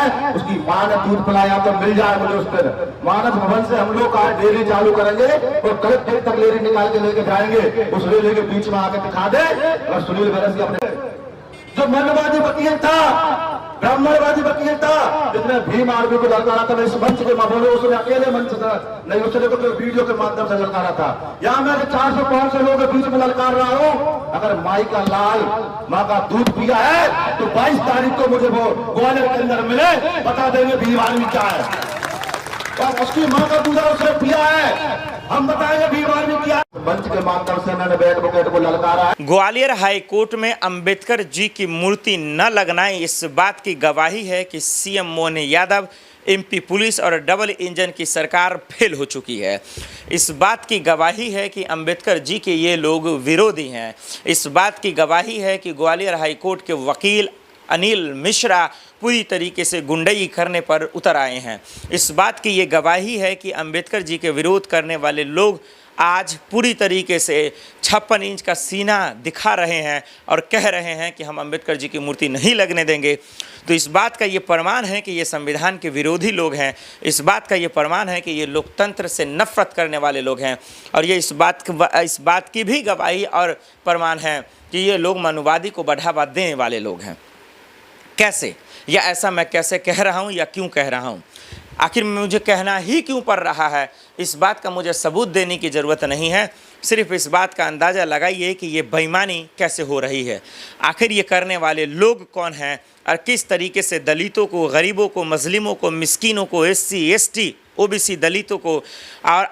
है उसकी माँ ने दूध पिलाया तो मिल जाए मुझे उस पर। मानस भवन से हम लोग आज डेली चालू करेंगे और कलेक्टर तक लेरी निकाल के लेके जाएंगे। उस रेले के बीच में आके दिखा दे और सुनील भरत अपने जो मनवादी वकील था, ब्राह्मणवादी वकील था, जिसने भीम आर्मी को ललकारा था, इस मंच के मामले उसने अकेले मंच था, नहीं उसने तो वीडियो के माध्यम से ललकारा था। यहाँ मैं 400-500 लोगों के बीच में ललकार रहा हूँ। अगर माई का लाल माँ का दूध पिया है तो 22 तारीख को मुझे वो ग्वालियर के अंदर मिले, बता देंगे भीम आर्मी क्या है। और उसकी माँ का दूध उसने पिया है, हम बताएंगे भीम आर्मी क्या। मंच के माध्यम से मैंने एडवोकेट को ललकारा है। ग्वालियर हाई कोर्ट में अंबेडकर जी की मूर्ति न लगना इस बात की गवाही है कि CM Mohan Yadav, MP police और डबल इंजन की सरकार फेल हो चुकी है। इस बात की गवाही है कि अंबेडकर जी के ये लोग विरोधी हैं। इस बात की गवाही है कि ग्वालियर हाई कोर्ट के वकील अनिल मिश्रा पूरी तरीके से गुंडई करने पर उतर आए हैं। इस बात की ये गवाही है कि अंबेडकर जी के विरोध करने वाले लोग आज पूरी तरीके से 56 इंच का सीना दिखा रहे हैं और कह रहे हैं कि हम अंबेडकर जी की मूर्ति नहीं लगने देंगे। तो इस बात का ये प्रमाण है कि ये संविधान के विरोधी लोग हैं। इस बात का ये प्रमाण है कि ये लोकतंत्र से नफरत करने वाले लोग हैं। और ये इस बात की भी गवाही और प्रमाण है कि ये लोग मनुवादी को बढ़ावा देने वाले लोग हैं। कैसे, या ऐसा मैं कैसे कह रहा हूँ या क्यों कह रहा हूँ, आखिर मुझे कहना ही क्यों पड़ रहा है, इस बात का मुझे सबूत देने की ज़रूरत नहीं है। सिर्फ इस बात का अंदाज़ा लगाइए कि ये बेईमानी कैसे हो रही है। आखिर ये करने वाले लोग कौन हैं और किस तरीके से दलितों को, गरीबों को, मजलिमों को, मिस्किनों को, SC ST OBC दलितों को और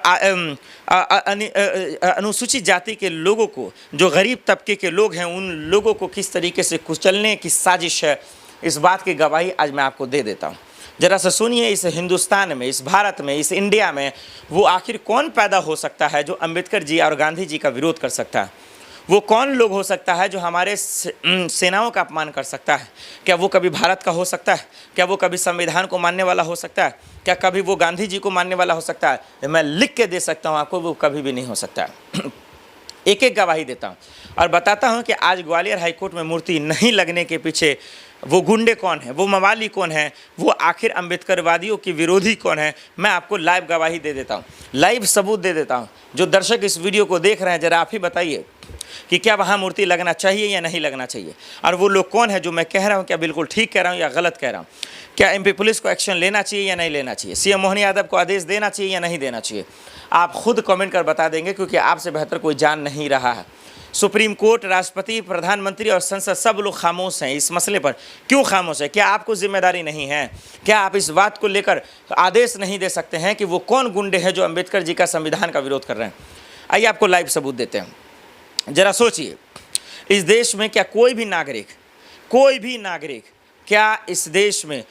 अनुसूचित जाति के लोगों को, जो गरीब तबके के लोग हैं, उन लोगों को किस तरीके से कुचलने की साजिश है, इस बात की गवाही आज मैं आपको दे देता हूँ। जरा सा सुनिए, इस हिंदुस्तान में, इस भारत में, इस इंडिया में वो आखिर कौन पैदा हो सकता है जो अंबेडकर जी और गांधी जी का विरोध कर सकता है। वो कौन लोग हो सकता है जो हमारे सेनाओं का अपमान कर सकता है। क्या वो कभी भारत का हो सकता है? क्या वो कभी संविधान को मानने वाला हो सकता है? क्या कभी वो गांधी जी को मानने वाला हो सकता है? मैं लिख के दे सकता हूँ आपको, वो कभी भी नहीं हो सकता है। एक एक गवाही देता हूँ और बताता हूँ कि आज ग्वालियर हाईकोर्ट में मूर्ति नहीं लगने के पीछे वो गुंडे कौन है, वो मवाली कौन है, वो आखिर अंबेडकरवादियों की विरोधी कौन है। मैं आपको लाइव गवाही दे देता हूँ, लाइव सबूत दे देता हूँ। जो दर्शक इस वीडियो को देख रहे हैं, जरा आप ही बताइए कि क्या वहाँ मूर्ति लगना चाहिए या नहीं लगना चाहिए। और वो लोग कौन है जो मैं कह रहा हूँ, क्या बिल्कुल ठीक कह रहा हूँ या गलत कह रहा हूँ। क्या एमपी पुलिस को एक्शन लेना चाहिए या नहीं लेना चाहिए, सीएम मोहन यादव को आदेश देना चाहिए या नहीं देना चाहिए। आप खुद कमेंट कर बता देंगे, क्योंकि आपसे बेहतर कोई जान नहीं रहा है। सुप्रीम कोर्ट, राष्ट्रपति, प्रधानमंत्री और संसद सब लोग खामोश हैं इस मसले पर। क्यों खामोश है? क्या आपको जिम्मेदारी नहीं है? क्या आप इस बात को लेकर आदेश नहीं दे सकते हैं कि वो कौन गुंडे हैं जो अंबेडकर जी का संविधान का विरोध कर रहे हैं? आइए आपको लाइव सबूत देते हैं। जरा सोचिए, इस देश में क्या कोई भी नागरिक क्या इस देश में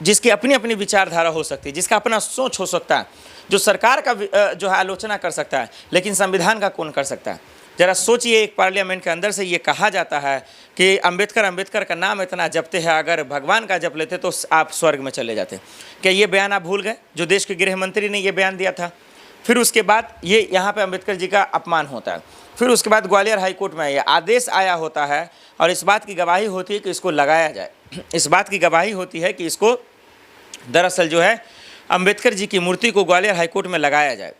जिसकी अपनी अपनी विचारधारा हो सकती है, जिसका अपना सोच हो सकता है, जो सरकार का जो है आलोचना कर सकता है, लेकिन संविधान का कौन कर सकता है? जरा सोचिए, एक पार्लियामेंट के अंदर से ये कहा जाता है कि अंबेडकर का नाम इतना जपते हैं, अगर भगवान का जप लेते तो आप स्वर्ग में चले जाते। क्या ये बयान आप भूल गए, जो देश के गृह मंत्री ने ये बयान दिया था? फिर उसके बाद ये यहाँ पे अंबेडकर जी का अपमान होता है। फिर उसके बाद ग्वालियर हाईकोर्ट में ये आदेश आया होता है और इस बात की गवाही होती है कि इसको लगाया जाए। इस बात की गवाही होती है कि इसको दरअसल जो है अंबेडकर जी की मूर्ति को ग्वालियर हाईकोर्ट में लगाया जाए।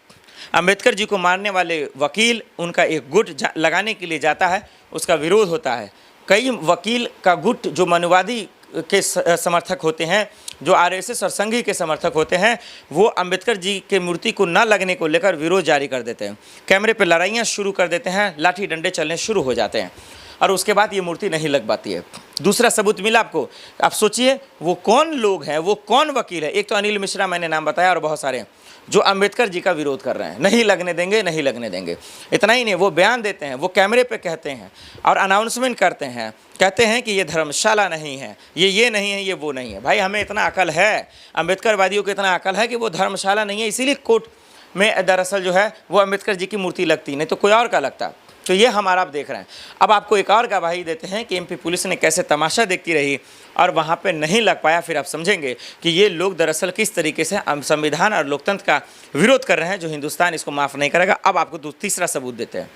अंबेडकर जी को मारने वाले वकील उनका एक गुट लगाने के लिए जाता है, उसका विरोध होता है। कई वकील का गुट जो मनुवादी के समर्थक होते हैं, जो RSS और संघी के समर्थक होते हैं, वो अंबेडकर जी के मूर्ति को न लगने को लेकर विरोध जारी कर देते हैं। कैमरे पर लड़ाइयाँ शुरू कर देते हैं, लाठी डंडे चलने शुरू हो जाते हैं और उसके बाद ये मूर्ति नहीं लग पाती है। दूसरा सबूत मिला आपको। आप सोचिए वो कौन लोग हैं, वो कौन वकील है। एक तो अनिल मिश्रा मैंने नाम बताया और बहुत सारे जो अंबेडकर जी का विरोध कर रहे हैं, नहीं लगने देंगे, नहीं लगने देंगे। इतना ही नहीं, वो बयान देते हैं, वो कैमरे पे कहते हैं और अनाउंसमेंट करते हैं, कहते हैं कि ये धर्मशाला नहीं है, ये नहीं है, ये वो नहीं है। भाई हमें इतना अकल है, अंबेडकरवादियों को इतना अकल है कि वो धर्मशाला नहीं है, इसीलिए कोर्ट में दरअसल जो है वो अंबेडकर जी की मूर्ति लगती, नहीं तो कोई और का लगता। तो ये हमारा आप देख रहे हैं। अब आपको एक और गवाही देते हैं कि एमपी पुलिस ने कैसे तमाशा देखती रही और वहाँ पे नहीं लग पाया। फिर आप समझेंगे कि ये लोग दरअसल किस तरीके से संविधान और लोकतंत्र का विरोध कर रहे हैं, जो हिंदुस्तान इसको माफ़ नहीं करेगा। अब आपको तीसरा सबूत देते हैं।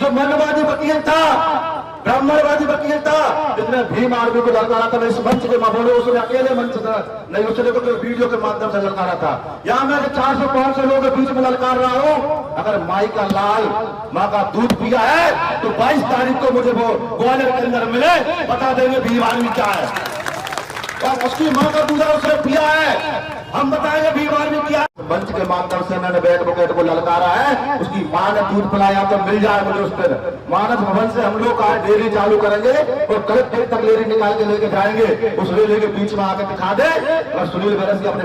जो मनवादी वकील था, ब्राह्मणवादी वकील था, जिसने भीम आर्मी को ललकारा था। मैं इस मंच के मामले उसने अकेले मंच था, नहीं उसने तो वीडियो के माध्यम से ललकारा था। यहाँ मैं 400-500 लोगों के बीच में ललकार रहा हूँ, अगर माई का लाल माँ का दूध पिया है तो 22 तारीख को मुझे वो ग्वालियर के अंदर मिले, बता देंगे भीम आर्मी क्या है। और उसकी माँ का दूध उसने पिया है, हम बताएंगे भीम आर्मी क्या। मंच के माध्यम से मैंने एडवोकेट को ललकारा है, उसकी माँ ने दूध पिलाया तो मिल जाए मुझे उस पर। मानस भवन से हम लोग आज डेयरी चालू करेंगे और कलेक्ट्रेट तक लेरी निकाल के लेके जाएंगे, उस रेले के बीच में आके दिखा दे। और सुनील बैरस अपने